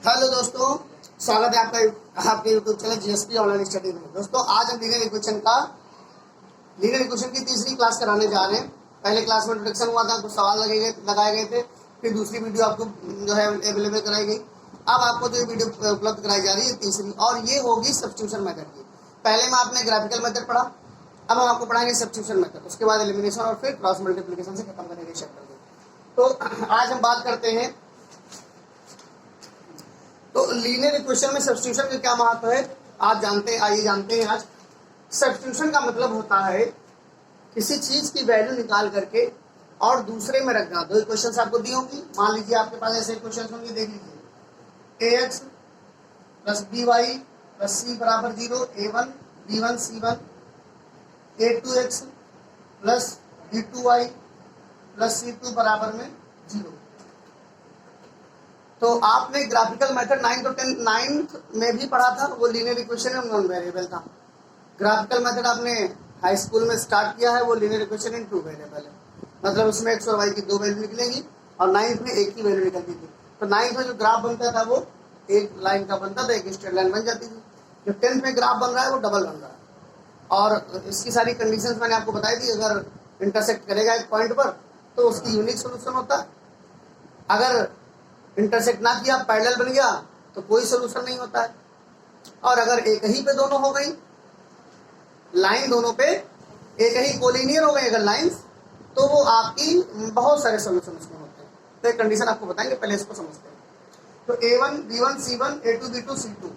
Hello दोस्तों, स्वागत है आपका आपके YouTube channel GSP online study में। दोस्तों आज हम लीनियर इक्वेशन की तीसरी क्लास कराने जा रहे हैं। पहले क्लास में इंट्रोडक्शन हुआ था, कुछ सवाल लगाए गए थे, फिर दूसरी वीडियो आपको जो है अवेलेबल कराई गई। अब आपको जो ये वीडियो उपलब्ध कराई जा रही है तीसरी, और ये होगी सब्स्टिट्यूशन मेथड की। पहले में आपने ग्राफिकल मेथड पढ़ा, अब हम आपको पढ़ाएंगे सब्स्टिट्यूशन मेथड, उसके बाद एलिमिनेशन और फिर क्रॉस मल्टीप्लिकेशन से खत्म करेंगे चैप्टर को। तो आज हम बात करते हैं तो लीनियर इक्वेशन में सब्स्टिट्यूशन का क्या महत्व है आज जानते हैं। आइए जानते हैं। आज सब्स्टिट्यूशन का मतलब होता है किसी चीज की वैल्यू निकाल करके और दूसरे में रखना। दो इक्वेशन आपको दी होंगी, मान लीजिए आपके पास ऐसे इक्वेशन होंगे, देख लीजिए ax plus by plus c बराबर 0, a1 b1 c1, a2x plus b2y plus c2 बराबर में 0। तो आपने ग्राफिकल मेथड 9th में भी पढ़ा था, वो लीनियर इक्वेशन में नॉन वेरिएबल था। ग्राफिकल मेथड आपने हाई स्कूल में स्टार्ट किया है, वो लीनियर इक्वेशन इन 2 वेरिएबल है, मतलब उसमें एक्स और वाई की 2 वैल्यू निकलेंगी और 9th में एक ही वैल्यू निकलती थी। तो 9th में जो ग्राफ बनता था वो एक लाइन का बनता था, एक स्ट्रेट लाइन बन जाती थी। जो 10th में ग्राफ बन रहा है वो डबल बन रहा है, और इसकी सारी कंडीशंस मैंने आपको बताई थी। अगर इंटरसेक्ट करेगा एक पॉइंट पर तो उसकी यूनिक सोल्यूशन होता है, अगर इंटरसेक्ट ना किया पैरेलल बन गया तो कोई सोल्यूशन नहीं होता है, और अगर एक ही पे दोनों हो गई लाइन, दोनों पे एक ही कोलिनियर हो गई अगर लाइंस, तो वो आपकी बहुत सारे सोल्यूशन उसमें होते हैं। तो एक कंडीशन आपको बताएंगे, पहले इसको समझते हैं। तो a1 b1 c1 a2 b2 c2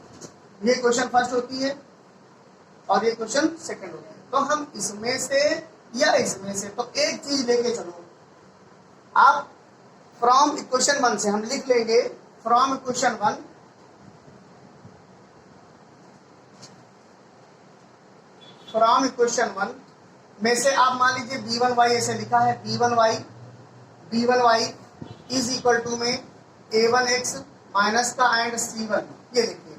ये क्वेश्चन फर्स्ट होती है और ये क्वेश्चन सेकंड होती है। तो हम इसमें से या इसमें से तो एक चीज लेके चलो आप। फ्रॉम इक्वेशन 1 से हम लिख लेंगे, फ्रॉम इक्वेशन 1 में से आप मान लीजिए b1y ऐसे लिखा है, b1y इज इक्वल टू में a1x माइनस का एंड c1, ये देखिए।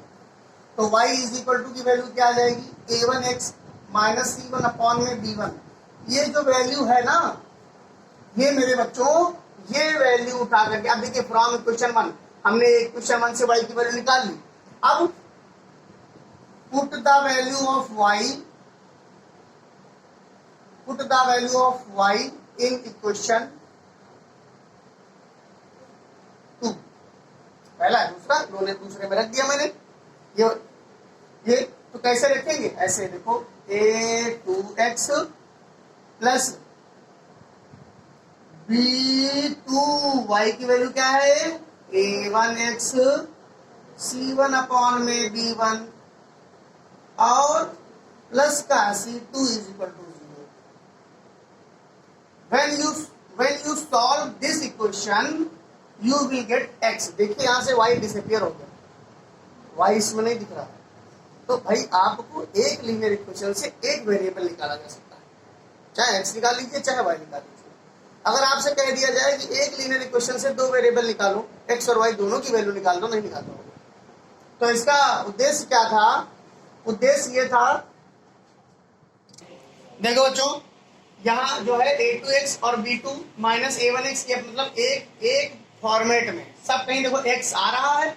तो y इज इक्वल टू की वैल्यू क्या आ जाएगी, a1x माइनस c1 अपॉन में b1। ये जो वैल्यू है ना, ये मेरे बच्चों ये वैल्यू उठा करके, अब देखिए फ्रॉम इक्वेशन 1 हमने इक्वेशन 1 से y की वैल्यू निकाल ली। अब put the value of y in equation 2। पहला है, दूसरा दोनों दूसरे में रख दिया मैंने। ये तो कैसे रखेंगे, ऐसे देखो a2x प्लस b2y की वैल्यू क्या है, a1x c1 अपॉन में b1 और प्लस का c2 is equal to 0। when you solve this equation you will get x। देखिए यहां से y डिसअपियर हो गया, y इसमें नहीं दिख रहा है। तो भाई आपको एक लीनियर इक्वेशन से एक वेरिएबल निकाला जा सकता है, चाहे x निकाल लीजिए चाहे y निकाल लीजिए। अगर आपसे कह दिया जाए कि एक लीनियर इक्वेशन से 2 वेरिएबल निकालो, x और y दोनों की वैल्यू निकाल दो, नहीं निकाल पाओगे। तो इसका उद्देश्य क्या था, उद्देश्य ये था, देखो बच्चों यहाँ जो है a2x और b2 माइनस a1x, ये मतलब एक फॉर्मेट में सब कहीं देखो x आ रहा है।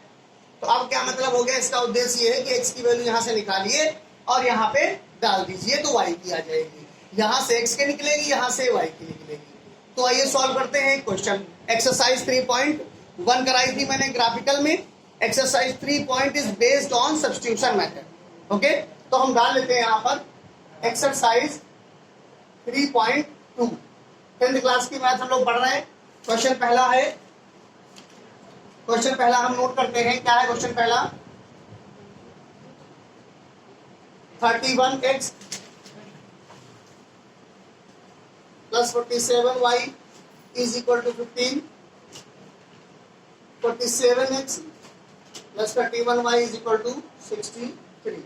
तो अब क्या मतलब हो गया, इसका उद्देश्य ये है कि x की वैल्यू यहाँ से निकालिए और यहाँ पे डाल दीजिए तो y की आ जाएगी। यहाँ से x की निकलेगी, यहाँ से y की निकलेगी। तो आइए सॉल्व करते हैं क्वेश्चन। एक्सरसाइज 3.1 कराई थी मैंने ग्राफिकल में। Exercise 3 is based on substitution method. Okay, तो हम डाल लेते हैं यहाँ पर एक्सरसाइज 3.2। 10th क्लास की मैथ हम लोग पढ़ रहे हैं। क्वेश्चन पहला हम नोट करते हैं। क्या है क्वेश्चन पहला, 31x plus 47y is equal to 15, 47x plus 31y is equal to 63।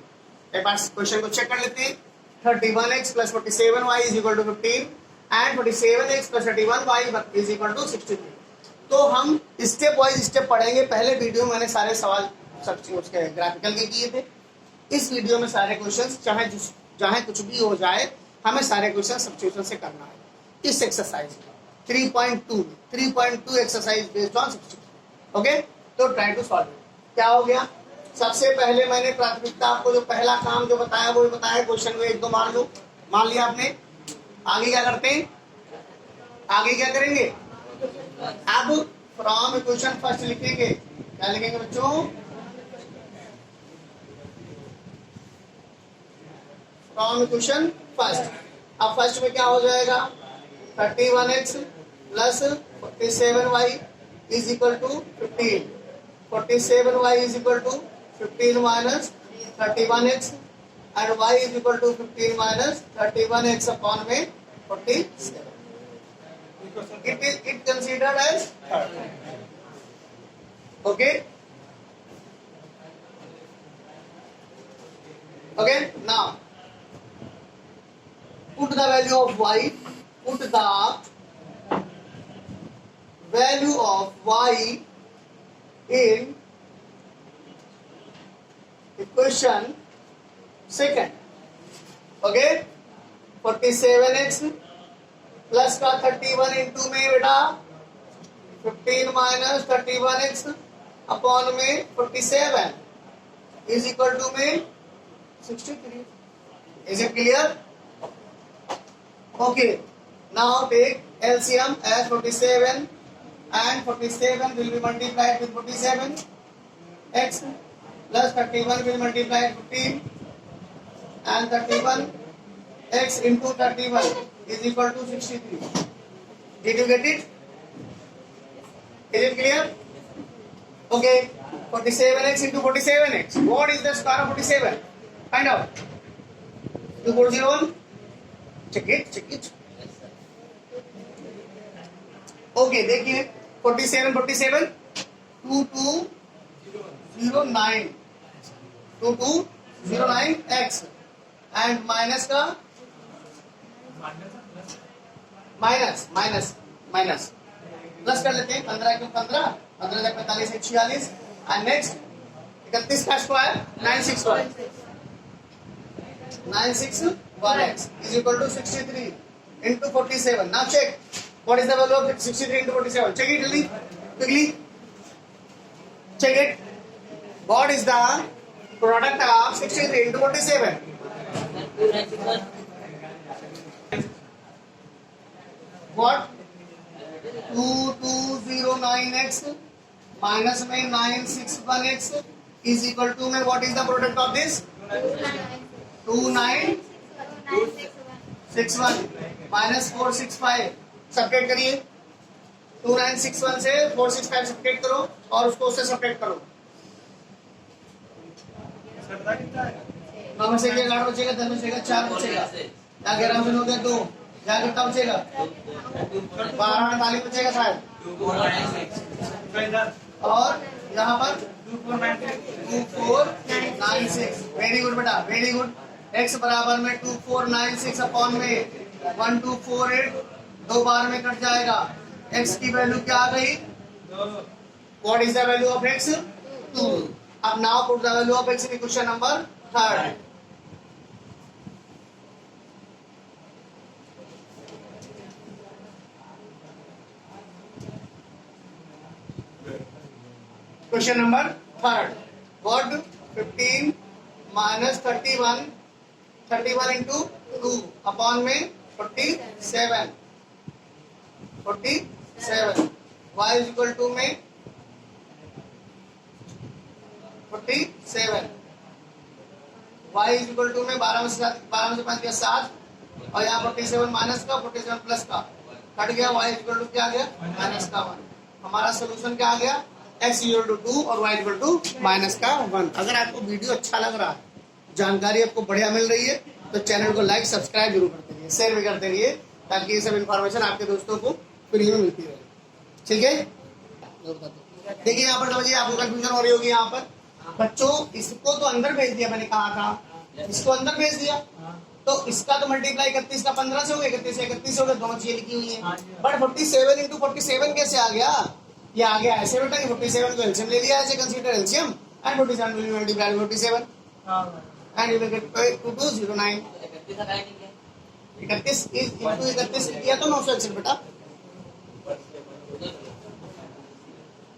एक बार क्वेश्चन को चेक कर लेते हैं। 31x plus 47y is equal to 15 and 47x plus 31y is equal to 63। तो हम स्टेप वाइज स्टेप पढ़ेंगे। पहले वीडियो में मैंने सारे सवाल उसके ग्राफिकल के किए थे। इस वीडियो में सारे क्वेश्चंस चाहे कुछ भी हो जाए, हमें सारे क्वेश्चन सब्स्टिट्यूशन से करना है। इस exercise 3.2 exercise based on substitution. Okay, तो ट्राई टू सॉल्व इट। क्या हो गया? सबसे पहले मैंने प्राथमिकता आपको जो पहला काम जो बताया वो बताया, क्वेश्चन में 1 2 मान लो, मान लिया आपने। आगे क्या करते हैं? आगे क्या करेंगे? अब फ्रॉम इक्वेशन फर्स्ट लिखेंगे। क्या लिखेंगे बच्चों? From equation first. अब फर्स्ट में क्या हो जाएगा? 31x plus 47y is equal to 15। 47y is equal to 15 minus 31x and y is equal to 15 minus 31x upon में 47. It considered as okay. Okay, now put the value of y. Put the value of y in equation second. Okay, 47x plus का 31 into में बेटा 15 minus 31x upon में 47 is equal to में 63। Is it clear? Okay, now take LCM as 47 and 47 will be multiplied with 47, x plus 31 will multiply 15 and 31 x into 31 is equal to 63. Did you get it? Is it clear? Okay, 47x into 47x. What is the square of 47? Find out. 2401. Check it. Okay, देखिए 47 2209 and minus का minus plus कर लेते हैं 15 क्यों 15 45 46 and next 31 का square 961x is equal to 63 into 47. Now check what is the value of 63 into 47. Check it quickly. Check it. What is the product of 63 into 47? What? 2209x minus में 961x is equal to में what is the product of this? 2961 minus 465 subtract करिए। 2961 से 465 subtract करो और उसको उससे subtract करो। 9 में से 8 बचेगा, 10 बचेगा, 4 बचेगा, क्या 11 में हो गया 2, क्या कितना बचेगा 12 में 40 बचेगा शायद, और यहाँ पर 2496। वेरी गुड बेटा, वेरी गुड। x बराबर में 2496 अपॉन में 1248, 2 बार में कट जाएगा। x की वैल्यू क्या आ गई? What is the value of x? 2। अब now put the value of x in question number 3rd। Question number 3rd। What? 15 minus 31 into 2 upon में 47 y इज इक्वल टू में 47 y is equal to में 12 में से 5 दिया 7, और यहाँ 47 minus का 47 प्लस का कट गया, y इज इक्वल टू क्या आ गया? माइनस का 1। हमारा सोल्यूशन क्या आ गया? x इक्वल टू 2 और y इक्वल टू माइनस का 1। अगर आपको वीडियो अच्छा लग रहा है, जानकारी आपको बढ़िया मिल रही है, तो चैनल को लाइक सब्सक्राइब जरूर करते रहिए, शेयर भी करते रहिए, ताकि ये सब इन्फॉर्मेशन आपके दोस्तों को फ्री में मिलती रहे। ठीक है, देखिए यहाँ पर समझिए, आपको कंफ्यूजन हो रही होगी। यहाँ पर बच्चों इसको तो अंदर भेज दिया, मैंने कहा था इसको अंदर भेज दिया, तो इसका तो मल्टीप्लाई 31 का 15 से हो गया, 31 से 31 हो गया, दोनों चीजें लिखी हुई है। बट 47 इंटू 47 कैसे आ गया? ये आ गया ऐसे बेटा कि 47 को एलसीएम ले लिया, ऐसे consider LCM and 47 will be multiplied by 47 and you will get 2209। 31 into 31 किया तो 961 बेटा।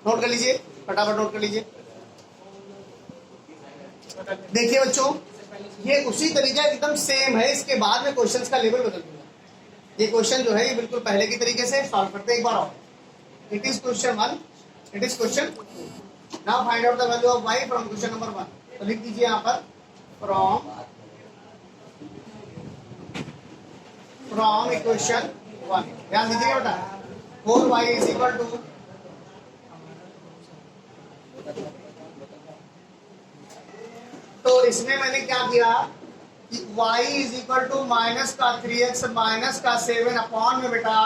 नोट कर लीजिए, फटाफट नोट कर लीजिए। देखिए बच्चों, ये उसी तरीका एकदम सेम है, इसके बाद में क्वेश्चंस का लेवल बदल दिया। ये क्वेश्चन जो है ये बिल्कुल पहले की तरीके से सॉल्व करते हैं एक बार और। It is question 1, it is question. Now find out the value of y from question number 1। तो लिख दीजिए यहाँ पर फ्रॉम इक्वेशन 1। ध्यान दीजिएगा बेटा, 4y इज इक्वल टू, तो इसमें मैंने क्या किया कि y is equal to minus का 3x माइनस का 7 अपॉन में बेटा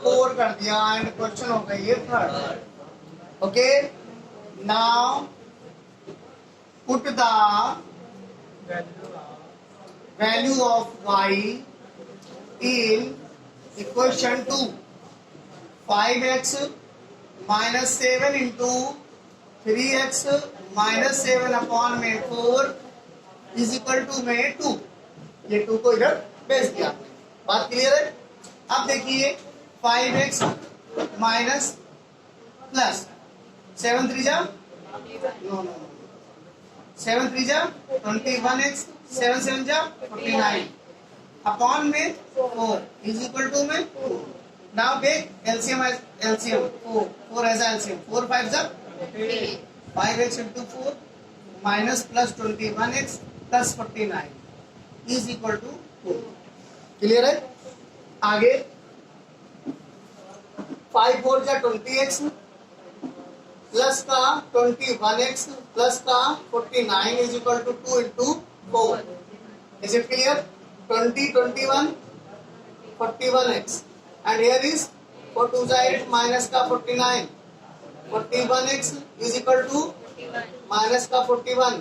4 कर दिया, एंड क्वेश्चन हो गई है third. Okay, now put the value of y in equation 2। 5x minus 7 into 3x minus 7 upon में 4 इज इक्वल टू में 2। ये 2 को इधर भेज दिया। बात क्लियर है? अब देखिए 5x माइनस प्लस 7 3 जा 21x 7 7 जा 49 अपॉन में 4 इज इक्वल टू में 2। Now take LCM 4 as LCM 4 5 जा 5x into 4 minus plus 21x plus 49 is equal to 4। Clear है? आगे 5 4 जा 20x प्लस का 21x प्लस का 49 is equal to 2 into 4। Is it clear? 20 21 41x and here is 4 2 जा 8 minus का 49 41x is equal to minus का 41,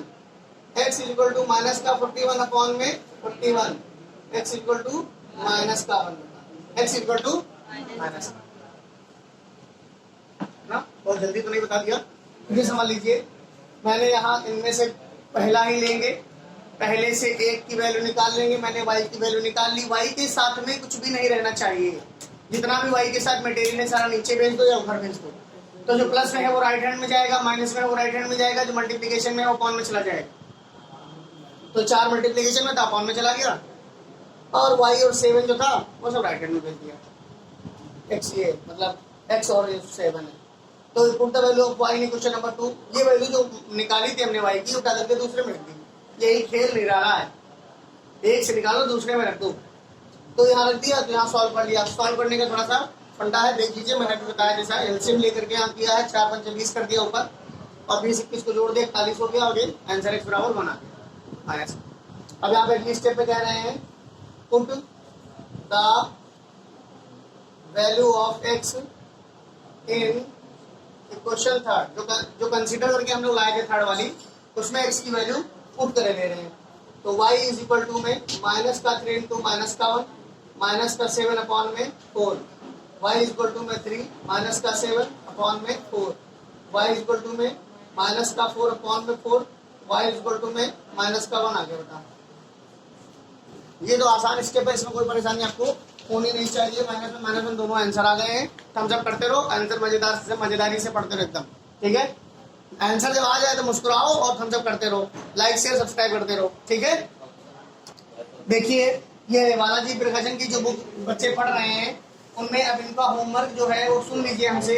x is equal to minus का 41 upon में 41, x is equal to minus का 1, x is equal to minus का ना। बहुत जल्दी तो नहीं बता दिया, मुझे समझ लीजिए। मैंने यहाँ इनमें से पहला ही लेंगे, पहले से एक की वैल्यू निकाल लेंगे। मैंने y की वैल्यू निकाल ली, y के साथ में कुछ भी नहीं रहना चाहिए। जितना भी y के साथ मटेरियल है सारा नीचे भेज दो या ऊपर भेज दो। तो जो प्लस में है वो राइट हैंड में जाएगा, माइनस में है वो राइट हैंड में जाएगा, जो मल्टीप्लिकेशन में है वो अपॉन में चला जाएगा। तो 4 मल्टीप्लिकेशन में था, अपॉन में चला गया, और y और 7 जो था वो सब राइट हैंड में भेज दिया। x ये मतलब x और 7 है। तो put the value of y in question number 2। ये वैल्यू जो निकाली थी हमने y की, उठा करके दूसरे में रख दी। यही खेल नहीं रहा है, एक से निकालो दूसरे में रख दो। तो यहाँ रख दिया, तो यहाँ सॉल्व कर लिया। सॉल्व करने का थोड़ा सा फंडा है, देख लीजिए। मैंने बताया जैसा एलसीएम लेकर के यहाँ किया है, 4 5 20 कर दिया ऊपर, और 20 21 को जोड़ दिया, 41 हो गया। आगे आंसर x बराबर बना दिया। अब यहाँ पे अगली स्टेप पे कह रहे हैं put the value of x in equation third. जो कंसीडर करके हम लोग लाए थे थर्ड वाली, उसमें x की वैल्यू पुट करे ले रहे हैं। तो y इज इक्वल टू में माइनस का 3 इंटू माइनस का 1 माइनस का 7 अपॉन में 4, y इज इक्वल टू में 3 माइनस का 7 अपॉन में 4, y इज इक्वल टू में माइनस का 4 अपॉन में 4, y इज इक्वल टू में माइनस का 1 आ गया बेटा। ये तो आसान स्टेप है, इसमें कोई परेशानी आपको होनी नहीं चाहिए। माइनस में दोनों आंसर आ गए हैं। थम्स अप करते रहो, आंसर मजेदारी से पढ़ते रहो एकदम, ठीक है। आंसर जब आ जाए तो मुस्कुराओ और थम्स अप करते रहो, लाइक शेयर सब्सक्राइब करते रहो, ठीक है। देखिए ये बालाजी प्रकाशन की जो बुक बच्चे पढ़ रहे हैं, उनमें अब इनका होमवर्क जो है वो सुन लीजिए हमसे।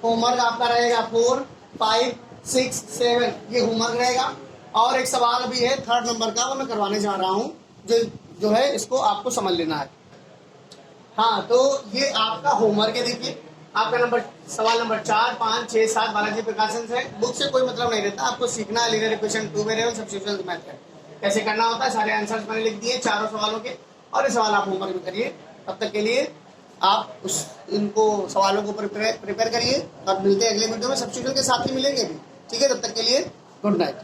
होमवर्क आपका रहेगा 4 5 6 7, ये होमवर्क रहेगा। और एक सवाल भी है 3rd नंबर का, वो मैं करवाने जा रहा हूँ, जो है इसको आपको समझ लेना है। हाँ, तो ये आपका होमवर्क है। देखिए आपका सवाल नंबर 4 5 6 7 बालाजी प्रकाशन से। बुक से कोई मतलब नहीं रहता, आपको सीखना है linear equation 2 variable substitution method कैसे करना होता है। सारे आंसर्स मैंने लिख दिए चारों सवालों के, और ये सवाल आप होमवर्क में करिए। तब तक के लिए आप इनको सवालों को प्रिपेयर करिए, और मिलते हैं अगले वीडियो में। सब्स्टिट्यूशन के साथ ही मिलेंगे भी, ठीक है। तब तक के लिए गुड नाइट।